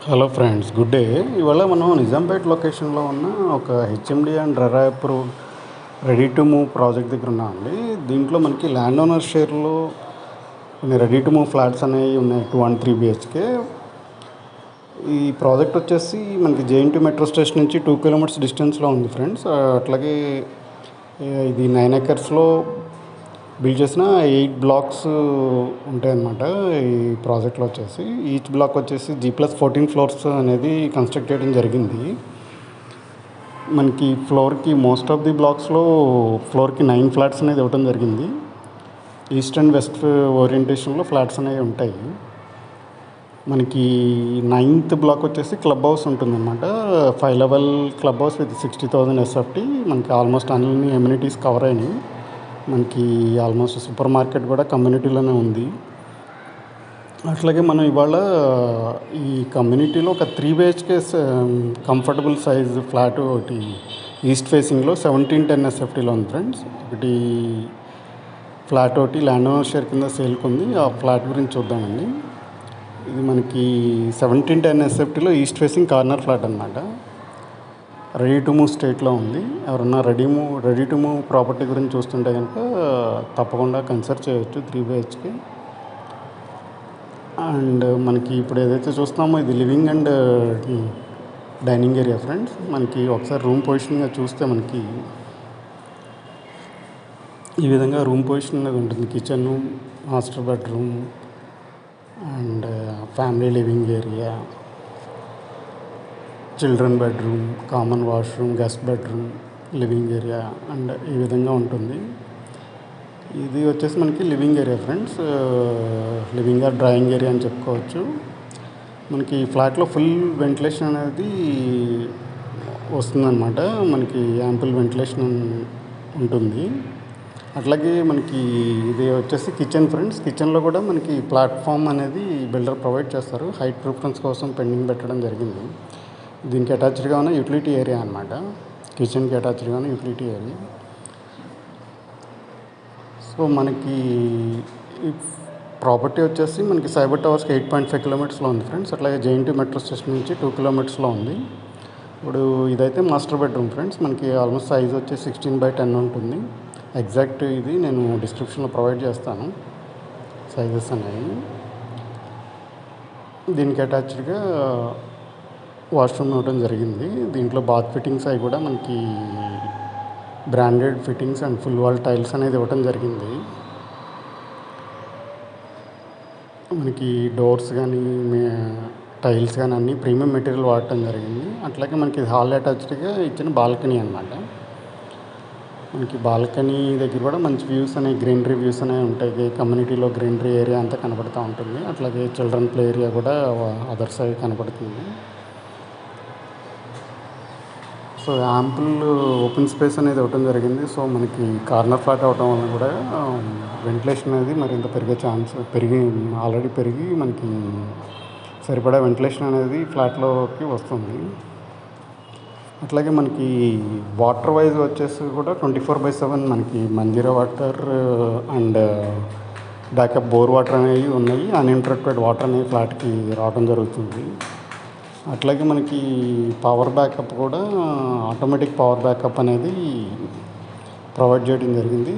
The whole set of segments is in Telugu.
Hello friends, good day. ఇవాళ మనం నిజాంపేట్ లొకేషన్లో ఉన్న ఒక HMD and RERA approve ready to move project దగ్గర ఉన్నామండి. దీంట్లో మనకి ల్యాండ్ ఓనర్ షేర్లో కొన్ని రెడీ టు మూవ్ ఫ్లాట్స్ అనేవి ఉన్నాయి, 2 and 3 BHK. ఈ ప్రాజెక్ట్ వచ్చేసి మనకి జేఎన్టీ మెట్రో స్టేషన్ నుంచి 2 kilometers డిస్టెన్స్లో ఉంది ఫ్రెండ్స్. అట్లాగే ఇది 9 acresలో బిల్డ్ చేసిన 8 blocks ఉంటాయన్నమాట. ఈ ప్రాజెక్ట్లో వచ్చేసి ఈచ్ బ్లాక్ వచ్చేసి G+14 floors అనేది కన్స్ట్రక్ట్ చేయడం జరిగింది. మనకి ఫ్లోర్కి మోస్ట్ ఆఫ్ ది బ్లాక్స్లో ఫ్లోర్కి 9 flats అనేది ఇవ్వడం జరిగింది. ఈస్ట్ అండ్ వెస్ట్ ఓరియంటేషన్లో ఫ్లాట్స్ అనేవి ఉంటాయి. మనకి 9th బ్లాక్ వచ్చేసి క్లబ్ హౌస్ ఉంటుందన్నమాట. 5 level club house with 60,000 SFT. మనకి ఆల్మోస్ట్ అన్ని ఎమ్యూనిటీస్ కవర్ అయినాయి. మనకి ఆల్మోస్ట్ సూపర్ మార్కెట్ కూడా కమ్యూనిటీలోనే ఉంది. అట్లాగే మనం ఇవాళ ఈ కమ్యూనిటీలో ఒక 3 BHK కంఫర్టబుల్ సైజ్ ఫ్లాట్ ఒకటి ఈస్ట్ ఫేసింగ్లో 1710 SFTలో ఉంది ఫ్రెండ్స్. ఒకటి ఫ్లాట్ ఒకటి ల్యాండ్ ఓనర్ షేర్ కింద సేల్కి ఉంది. ఆ ఫ్లాట్ గురించి చూద్దామండి. ఇది మనకి 1710 SFTలో ఈస్ట్ ఫేసింగ్ కార్నర్ ఫ్లాట్ అనమాట. రెడీ టు మూవ్ స్టేట్లో ఉంది. ఎవరన్నా రెడీ టు మూవ్ ప్రాపర్టీ గురించి చూస్తుంటే కనుక తప్పకుండా కన్సిడర్ చేయొచ్చు 3 BHK. అండ్ మనకి ఇప్పుడు ఏదైతే చూస్తున్నామో ఇది living and dining area friends. మనకి ఒకసారి రూమ్ పొజిషన్గా చూస్తే మనకి ఈ విధంగా రూమ్ పొజిషన్ అనేది ఉంటుంది. Kitchen, master bedroom and family living area, children bedroom, common washroom, guest bedroom, living area and ఈ విధంగా ఉంటుంది. ఇది వచ్చేసి మనకి living area friends. Living or drawing area అని చెప్పుకోవచ్చు. మనకి ఫ్లాట్లో ఫుల్ వెంటిలేషన్ అనేది వస్తుందన్నమాట. మనకి యాంపుల్ వెంటిలేషన్ ఉంటుంది. అట్లాగే మనకి ఇది వచ్చేసి కిచెన్ ఫ్రెండ్స్. కిచెన్లో కూడా మనకి ప్లాట్ఫామ్ అనేది బిల్డర్ ప్రొవైడ్ చేస్తారు. హైట్ ప్రిఫరెన్స్ కోసం పెండింగ్ పెట్టడం జరిగింది. దీనికి అటాచ్డ్గా ఉన్న యూటిలిటీ ఏరియా అనమాట. కిచెన్కి అటాచ్డ్గా ఉన్న యూటిలిటీ ఏరియా. సో మనకి ఈ ప్రాపర్టీ వచ్చేసి మనకి సైబర్ టవర్స్కి 8.5 kilometers ఉంది ఫ్రెండ్స్. అట్లాగే జేఎన్టీ మెట్రో స్టేషన్ నుంచి 2 kilometers ఉంది. ఇప్పుడు ఇదైతే మాస్టర్ బెడ్రూమ్ ఫ్రెండ్స్. మనకి ఆల్మోస్ట్ సైజ్ వచ్చి 16/10 ఉంటుంది. ఎగ్జాక్ట్ ఇది నేను డిస్క్రిప్షన్లో ప్రొవైడ్ చేస్తాను సైజెస్ అనేవి. దీనికి అటాచ్డ్గా వాష్రూమ్ ఇవ్వడం జరిగింది. దీంట్లో బాత్ ఫిట్టింగ్స్ అవి కూడా మనకి branded fittings and full wall tiles అనేది ఇవ్వడం జరిగింది. మనకి డోర్స్ కానీ టైల్స్ కానీ అన్నీ ప్రీమియం మెటీరియల్ వాడటం జరిగింది. అట్లాగే మనకి హాల్ అటాచ్డ్గా ఇచ్చిన బాల్కనీ అనమాట. మనకి బాల్కనీ దగ్గర కూడా మంచి వ్యూస్ అనేవి, గ్రీనరీ వ్యూస్ అనేవి ఉంటాయి. కమ్యూనిటీలో గ్రీనరీ ఏరియా అంతా కనపడుతూ ఉంటుంది. అట్లాగే చిల్డ్రన్ ప్లే ఏరియా కూడా అదర్ సైడ్ కనపడుతుంది. సో యాంపుల్ ఓపెన్ స్పేస్ అనేది ఇవ్వడం జరిగింది. సో మనకి కార్నర్ ఫ్లాట్ అవడం వల్ల కూడా వెంటిలేషన్ అనేది మరింత పెరిగే ఛాన్స్ ఆల్రెడీ పెరిగి మనకి సరిపడా వెంటిలేషన్ అనేది ఫ్లాట్లోకి వస్తుంది. అట్లాగే మనకి వాటర్ వైజ్ వచ్చేసి కూడా 24/7 మనకి Manjira water and backup bore water అనేవి ఉన్నాయి. అన్ఇంటరప్టెడ్ వాటర్ అనేవి ఫ్లాట్కి రావడం జరుగుతుంది. అట్లాగే మనకి పవర్ బ్యాకప్ కూడా ఆటోమేటిక్ పవర్ బ్యాకప్ అనేది ప్రొవైడ్ చేయడం జరిగింది.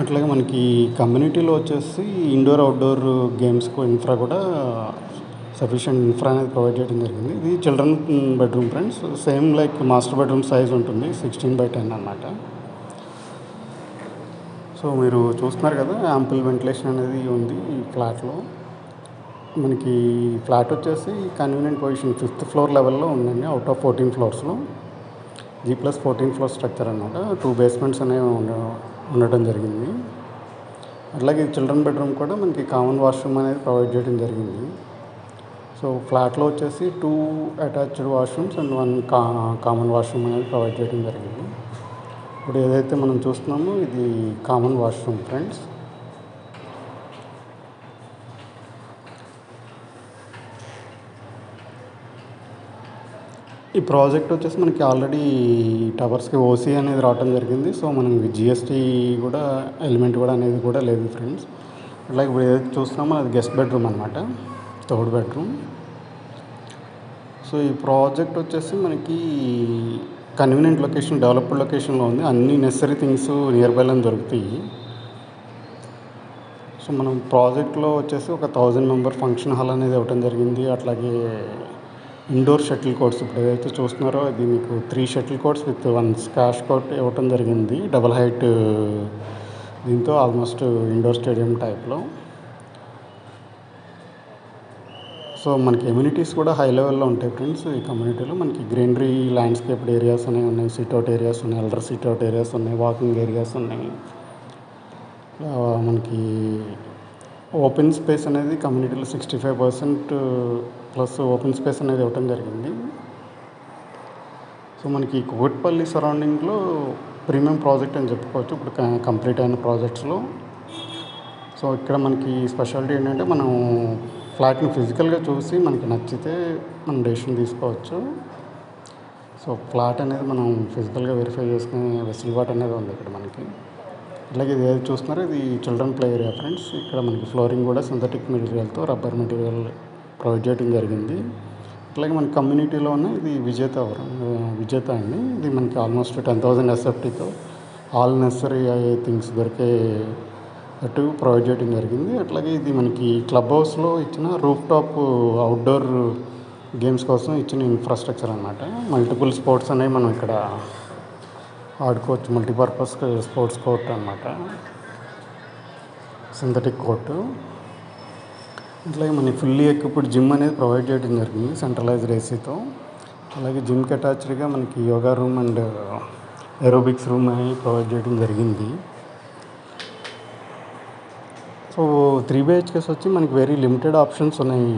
అట్లాగే మనకి కమ్యూనిటీలో వచ్చేసి ఇండోర్ అవుట్డోర్ గేమ్స్కు ఇన్ఫ్రా కూడా సఫిషియెంట్ ఇన్ఫ్రా అనేది ప్రొవైడ్ చేయడం జరిగింది. ఇది children bedroom friends. Same like master bedroom size ఉంటుంది, 16/10 అన్నమాట. సో మీరు చూస్తున్నారు కదా, యాంపుల్ వెంటిలేషన్ అనేది ఉంది ఈ ఫ్లాట్లో. మనకి ఫ్లాట్ వచ్చేసి కన్వీనియంట్ పొజిషన్ 5th floor లెవెల్లో ఉందండి. Out of 14 floors G+14 floor structure అన్నమాట. 2 basements అనేవి ఉండటం జరిగింది. అట్లాగే చిల్డ్రన్ బెడ్రూమ్ కూడా మనకి కామన్ వాష్రూమ్ అనేది ప్రొవైడ్ చేయడం జరిగింది. సో ఫ్లాట్లో వచ్చేసి 2 attached washrooms and 1 common washroom అనేది ప్రొవైడ్ చేయడం జరిగింది. ఇప్పుడు ఏదైతే మనం చూస్తున్నామో ఇది కామన్ వాష్రూమ్ ఫ్రెండ్స్. ఈ ప్రాజెక్ట్ వచ్చేసి మనకి ఆల్రెడీ టవర్స్కి ఓసీ అనేది రావడం జరిగింది. సో మనం GST కూడా ఎలిమెంట్ కూడా అనేది కూడా లేదు ఫ్రెండ్స్. అట్లాగే ఇప్పుడు ఏదైతే చూస్తున్నామో అది గెస్ట్ బెడ్రూమ్ అనమాట, థర్డ్ బెడ్రూమ్. సో ఈ ప్రాజెక్ట్ వచ్చేసి మనకి కన్వీనియంట్ లొకేషన్, డెవలప్డ్ లొకేషన్లో ఉంది. అన్ని నెసరీ థింగ్స్ నియర్ బైలోనే దొరుకుతాయి. సో మనం ప్రాజెక్ట్లో వచ్చేసి ఒక 1000 మెంబర్ ఫంక్షన్ హాల్ అనేది ఇవ్వటం జరిగింది. అట్లాగే ఇండోర్ షటిల్ కోర్ట్స్ ఇప్పుడు ఏదైతే చూస్తున్నారో ఇది మీకు 3 షటిల్ కోర్ట్స్ విత్ 1 స్కాష్ కోర్ట్ ఇవ్వటం జరిగింది, డబల్ హైట్. దీంతో ఆల్మోస్ట్ ఇండోర్ స్టేడియం టైప్లో. సో మనకి ఎమ్యూనిటీస్ కూడా హై లెవెల్లో ఉంటాయి ఫ్రెండ్స్. ఈ కమ్యూనిటీలో మనకి గ్రీనరీ, ల్యాండ్స్కేప్డ్ ఏరియాస్ అనేవి ఉన్నాయి, సిట్అవుట్ ఏరియాస్ ఉన్నాయి, ఎల్డర్ సిట్అవుట్ ఏరియాస్ ఉన్నాయి, వాకింగ్ ఏరియాస్ ఉన్నాయి. మనకి ఓపెన్ స్పేస్ అనేది కమ్యూనిటీలో 65% ప్లస్ ఓపెన్ స్పేస్ అనేది ఇవ్వటం జరిగింది. సో మనకి కూకట్పల్లి సరౌండింగ్లో ప్రీమియం ప్రాజెక్ట్ అని చెప్పుకోవచ్చు ఇప్పుడు కంప్లీట్ అయిన ప్రాజెక్ట్స్లో. సో ఇక్కడ మనకి స్పెషాలిటీ ఏంటంటే మనం ఫ్లాట్ని ఫిజికల్గా చూసి మనకి నచ్చితే మనం డెసిషన్ తీసుకోవచ్చు. సో ఫ్లాట్ అనేది మనం ఫిజికల్గా వెరిఫై చేసుకునే వెసులుబాటు అనేది ఉంది ఇక్కడ మనకి. అలాగే ఇది ఏది చూస్తున్నారో ఇది చిల్డ్రన్ ప్లే ఏరియా ఫ్రెండ్స్. ఇక్కడ మనకి ఫ్లోరింగ్ కూడా సింథటిక్ మెటీరియల్తో రబ్బర్ మెటీరియల్ ప్రొవైడ్ చేయడం జరిగింది. అట్లాగే మన కమ్యూనిటీలో ఉన్న ఇది విజేత అండి. ఇది మనకి ఆల్మోస్ట్ 10,000 ఎస్ఎఫ్టీతో ఆల్ నెసరీ థింగ్స్ దొరికే అటు ప్రొవైడ్ చేయడం జరిగింది. అట్లాగే ఇది మనకి క్లబ్ హౌస్లో ఇచ్చిన రూఫ్ టాప్ అవుట్డోర్ గేమ్స్ కోసం ఇచ్చిన ఇన్ఫ్రాస్ట్రక్చర్ అన్నమాట. మల్టిపుల్ స్పోర్ట్స్ అనేవి మనం ఇక్కడ ఆడుకోవచ్చు, మల్టీపర్పస్ స్పోర్ట్స్ కోర్ట్ అన్నమాట, సింథటిక్ కోర్టు. అట్లాగే మనకి ఫుల్లీ ఎక్విప్డ్ జిమ్ అనేది ప్రొవైడ్ చేయడం జరిగింది సెంట్రలైజ్డ్ ఏసీతో. అలాగే జిమ్కి అటాచ్డ్గా మనకి yoga room and aerobics room అనేది ప్రొవైడ్ చేయడం జరిగింది. సో 3 BHKs వచ్చి మనకి వెరీ లిమిటెడ్ ఆప్షన్స్ ఉన్నాయి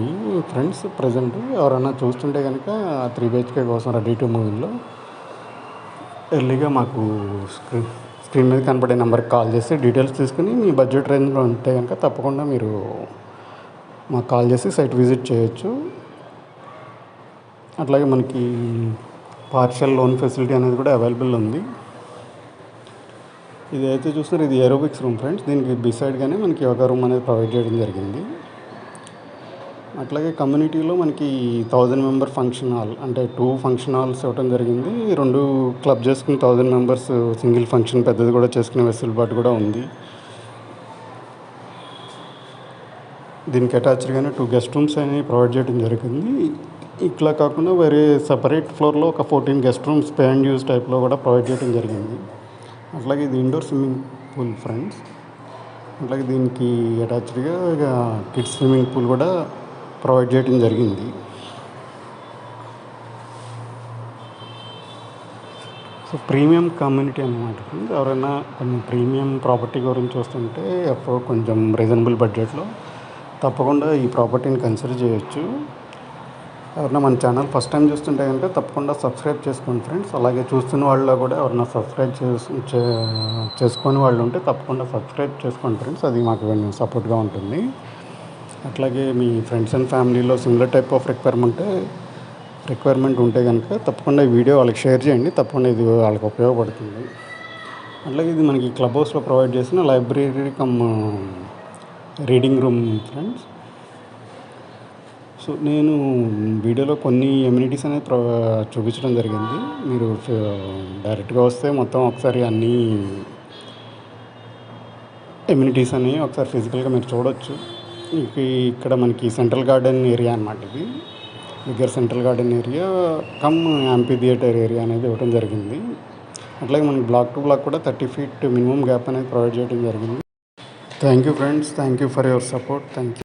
ఫ్రెండ్స్. ప్రజెంట్ ఎవరైనా చూస్తుంటే కనుక 3 BHK కోసం రెడీ టు మూవీలో ఎర్లీగా మాకు స్క్రీన్ మీద కనపడే నెంబర్కి కాల్ చేసి డీటెయిల్స్ తీసుకుని మీ బడ్జెట్ రేంజ్లో ఉంటే కనుక తప్పకుండా మీరు మాకు కాల్ చేసి సైట్ విజిట్ చేయొచ్చు. అట్లాగే మనకి పార్షియల్ లోన్ ఫెసిలిటీ అనేది కూడా అవైలబుల్ ఉంది. ఇది అయితే చూస్తున్నారు ఇది ఏరోబిక్స్ రూమ్ ఫ్రెండ్స్. దీనికి బిసైడ్గానే మనకి యోగా రూమ్ అనేది ప్రొవైడ్ చేయడం జరిగింది. అట్లాగే కమ్యూనిటీలో మనకి 1000 మెంబర్ ఫంక్షన్ హాల్ అంటే 2 ఫంక్షన్ హాల్స్ ఇవ్వడం జరిగింది. 2 క్లబ్ చేసుకుని 1000 మెంబర్స్ సింగిల్ ఫంక్షన్ పెద్దది కూడా చేసుకునే వెసులుబాటు కూడా ఉంది. దీనికి అటాచ్డ్గానే 2 గెస్ట్ రూమ్స్ అనేవి ప్రొవైడ్ చేయడం జరిగింది. ఇట్లా కాకుండా వేరే సపరేట్ ఫ్లోర్లో ఒక 14 guest rooms pay and use టైప్లో కూడా ప్రొవైడ్ చేయడం జరిగింది. అట్లాగే ఇది ఇండోర్ స్విమ్మింగ్ పూల్ ఫ్రెండ్స్. అట్లాగే దీనికి అటాచ్డ్గా కిడ్స్ స్విమ్మింగ్ పూల్ కూడా ప్రొవైడ్ చేయడం జరిగింది. సో ప్రీమియం కమ్యూనిటీ అన్నమాట ఫ్రెండ్స్. ఎవరైనా కొంచెం ప్రీమియం ప్రాపర్టీ గురించి చూస్తుంటే కొంచెం రీజనబుల్ బడ్జెట్లో తప్పకుండా ఈ ప్రాపర్టీని కన్సిడర్ చేయొచ్చు. ఎవరైనా మన ఛానల్ ఫస్ట్ టైం చూస్తుంటే కనుక తప్పకుండా సబ్స్క్రైబ్ చేసుకోండి ఫ్రెండ్స్. అలాగే చూస్తున్న వాళ్ళలో కూడా ఎవరైనా సబ్స్క్రైబ్ చేసుకొని వాళ్ళు ఉంటే తప్పకుండా సబ్స్క్రైబ్ చేసుకోండి ఫ్రెండ్స్. అది మాకు కొంచెం సపోర్ట్గా ఉంటుంది. అట్లాగే మీ ఫ్రెండ్స్ అండ్ ఫ్యామిలీలో సిమిలర్ టైప్ ఆఫ్ రిక్వైర్మెంట్ ఉంటే కనుక తప్పకుండా ఈ వీడియో వాళ్ళకి షేర్ చేయండి. తప్పకుండా ఇది వాళ్ళకి ఉపయోగపడుతుంది. అట్లాగే ఇది మనకి క్లబ్ హౌస్లో ప్రొవైడ్ చేసిన library come reading room friends. So నేను వీడియోలో కొన్ని ఎమ్యూనిటీస్ అనేది చూపించడం జరిగింది. మీరు డైరెక్ట్గా వస్తే మొత్తం ఒకసారి అన్ని ఎమ్యూనిటీస్ అని ఒకసారి ఫిజికల్గా మీరు చూడొచ్చు. ఇక్కడ మనకి సెంట్రల్ గార్డెన్ ఏరియా అన్నమాట. ఇది దగ్గర central garden area cum amphitheatre area అనేది ఇవ్వడం జరిగింది. అట్లాగే మనకి బ్లాక్ టు బ్లాక్ కూడా 30 feet మినిమం గ్యాప్ అనేది ప్రొవైడ్ చేయడం జరిగింది. Thank you friends. Thank you for your support. Thank you.